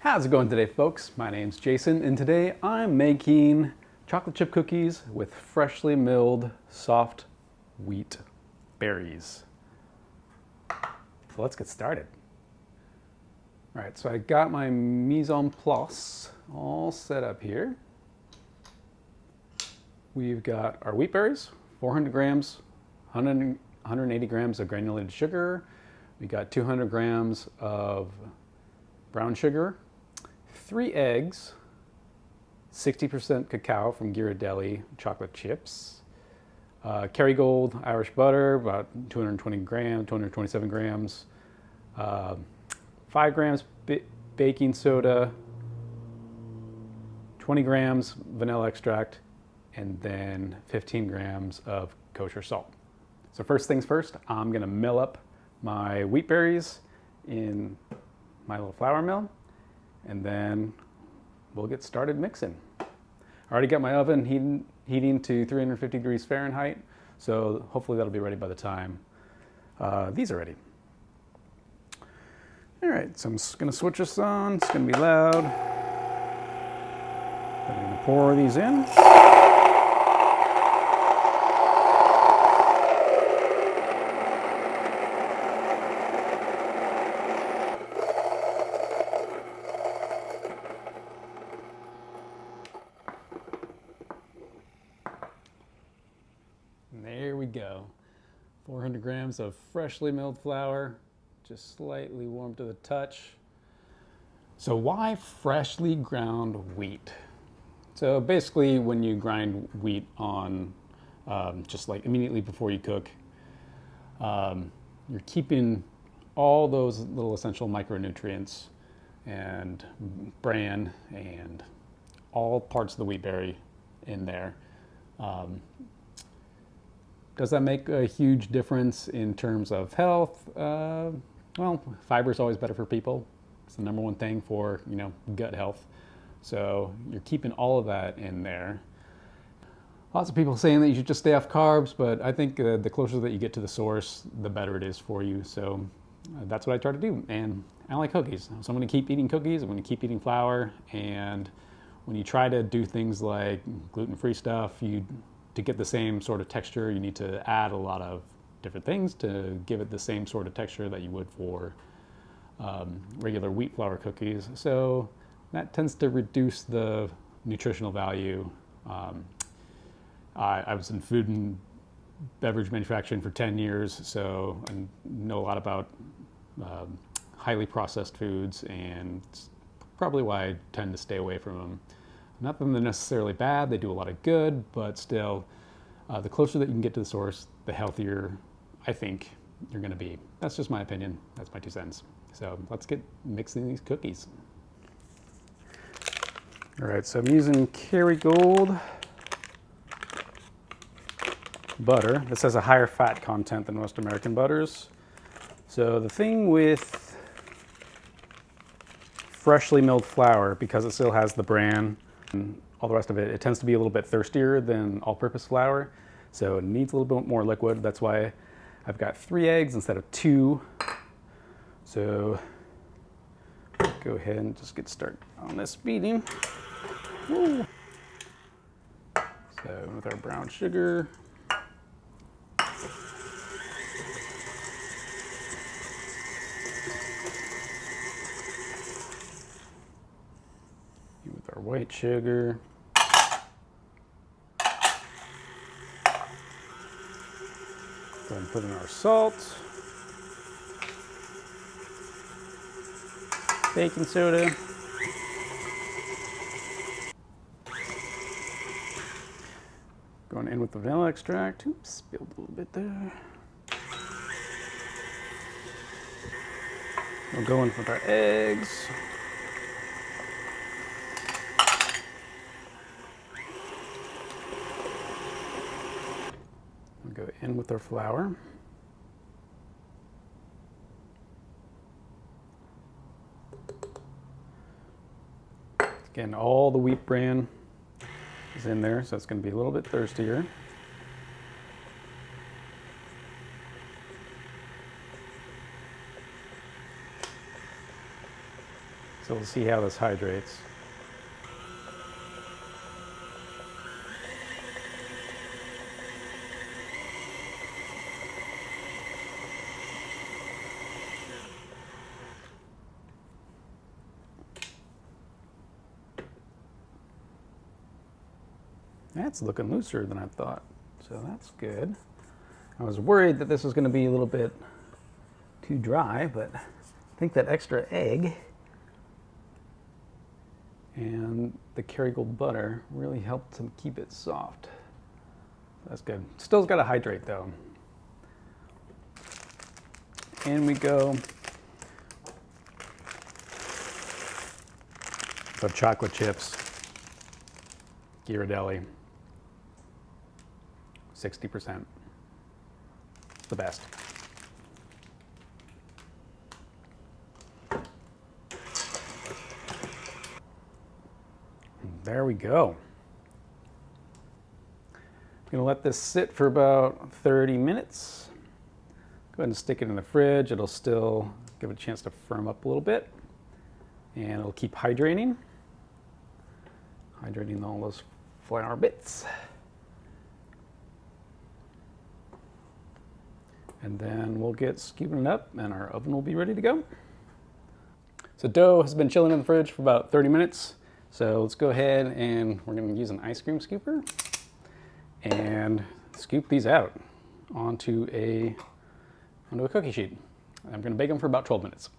How's it going today, folks? My name's Jason, and today I'm making chocolate chip cookies with freshly milled soft wheat berries. So let's get started. All right, so I got my mise en place all set up here. We've got our wheat berries, 400 grams, 180 grams of granulated sugar. We got 200 grams of brown sugar, 3 eggs, 60% cacao from Ghirardelli chocolate chips, Kerrygold Irish butter, about 227 grams, 5 grams baking soda, 20 grams vanilla extract, and then 15 grams of kosher salt. So first things first, I'm gonna mill up my wheat berries in my little flour mill, and then we'll get started mixing. I already got my oven heating to 350 degrees Fahrenheit, so hopefully that'll be ready by the time these are ready. All right, so I'm just gonna switch this on. It's gonna be loud. I'm gonna pour these in. And there we go. 400 grams of freshly milled flour, just slightly warm to the touch. So why freshly ground wheat? So basically when you grind wheat on just like immediately before you cook, you're keeping all those little essential micronutrients and bran and all parts of the wheat berry in there. Does that make a huge difference in terms of health? Well, fiber is always better for people. It's the number one thing for, gut health. So you're keeping all of that in there. Lots of people saying that you should just stay off carbs, but I think the closer that you get to the source, the better it is for you. So that's what I try to do. And I like cookies. So I'm going to keep eating cookies. I'm going to keep eating flour. And when you try to do things like gluten-free stuff, to get the same sort of texture, you need to add a lot of different things to give it the same sort of texture that you would for regular wheat flour cookies. So that tends to reduce the nutritional value. I was in food and beverage manufacturing for 10 years, so I know a lot about highly processed foods, and it's probably why I tend to stay away from them. Not that they're necessarily bad, they do a lot of good, but still, the closer that you can get to the source, the healthier I think you're gonna be. That's just my opinion, that's my 2 cents. So let's get mixing these cookies. All right, so I'm using Kerrygold butter. This has a higher fat content than most American butters. So the thing with freshly milled flour, because it still has the bran and all the rest of it, it tends to be a little bit thirstier than all-purpose flour, so it needs a little bit more liquid. That's why I've got 3 eggs instead of 2. So go ahead and just get started on this beating. Woo. So with our brown sugar, with our white sugar, go ahead and put in our salt, baking soda, going in with the vanilla extract. Oops, spilled a little bit there. We'll go in with our eggs. We'll go in with our flour. Again, all the wheat bran is in there, so it's going to be a little bit thirstier. So we'll see how this hydrates. That's looking looser than I thought, so that's good. I was worried that this was going to be a little bit too dry, but I think that extra egg and the Kerrygold butter really helped to keep it soft. That's good. Still's got to hydrate though. And we go for chocolate chips, Ghirardelli, 60%. The best. There we go. I'm gonna let this sit for about 30 minutes. Go ahead and stick it in the fridge. It'll still give it a chance to firm up a little bit. And it'll keep hydrating. Hydrating all those flour bits. And then we'll get scooping it up and our oven will be ready to go. So dough has been chilling in the fridge for about 30 minutes. So let's go ahead and we're gonna use an ice cream scooper and scoop these out onto a cookie sheet. I'm gonna bake them for about 12 minutes.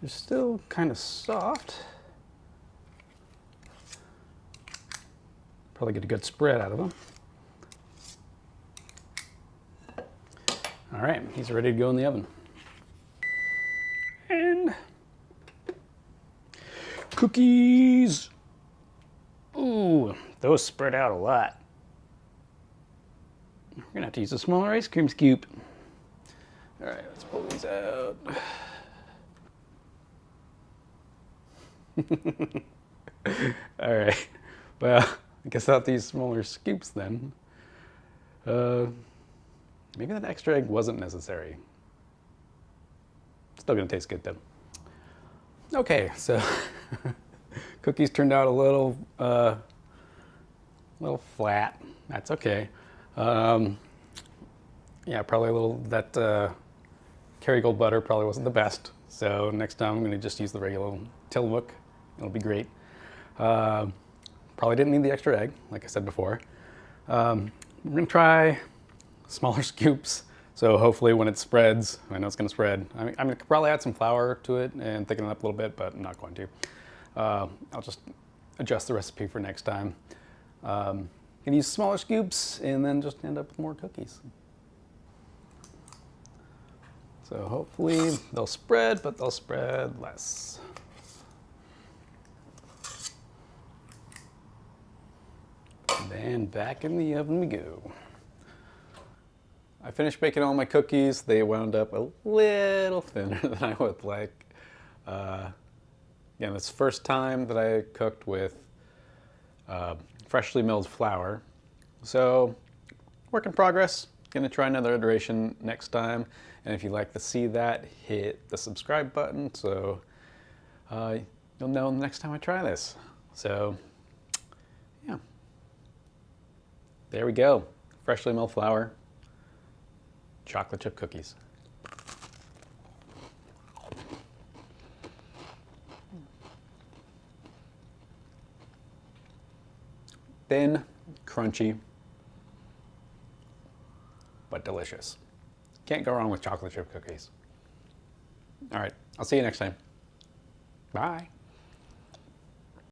They're still kind of soft. Probably get a good spread out of them. All right, these are ready to go in the oven. And cookies. Ooh, those spread out a lot. We're gonna have to use a smaller ice cream scoop. All right, let's pull these out. All right, well, I guess I'll have to use smaller scoops then. Maybe that extra egg wasn't necessary. Still gonna taste good though. Okay, so cookies turned out a little flat. That's okay. Yeah, probably a little, that Kerrygold butter probably wasn't the best. So next time I'm gonna just use the regular Tillamook. It'll be great. Probably didn't need the extra egg, like I said before. We're gonna try smaller scoops. So hopefully when it spreads, I know it's gonna spread. I'm gonna probably add some flour to it and thicken it up a little bit, but I'm not going to. I'll just adjust the recipe for next time. Gonna use smaller scoops and then just end up with more cookies. So hopefully they'll spread, but they'll spread less. And then back in the oven we go. I finished baking all my cookies. They wound up a little thinner than I would like. Again, this is the first time that I cooked with freshly milled flour. So, work in progress. Gonna try another iteration next time. And if you'd like to see that, hit the subscribe button so you'll know the next time I try this. So, yeah. There we go. Freshly milled flour, chocolate chip cookies. Thin, crunchy, but delicious. Can't go wrong with chocolate chip cookies. All right, I'll see you next time. Bye.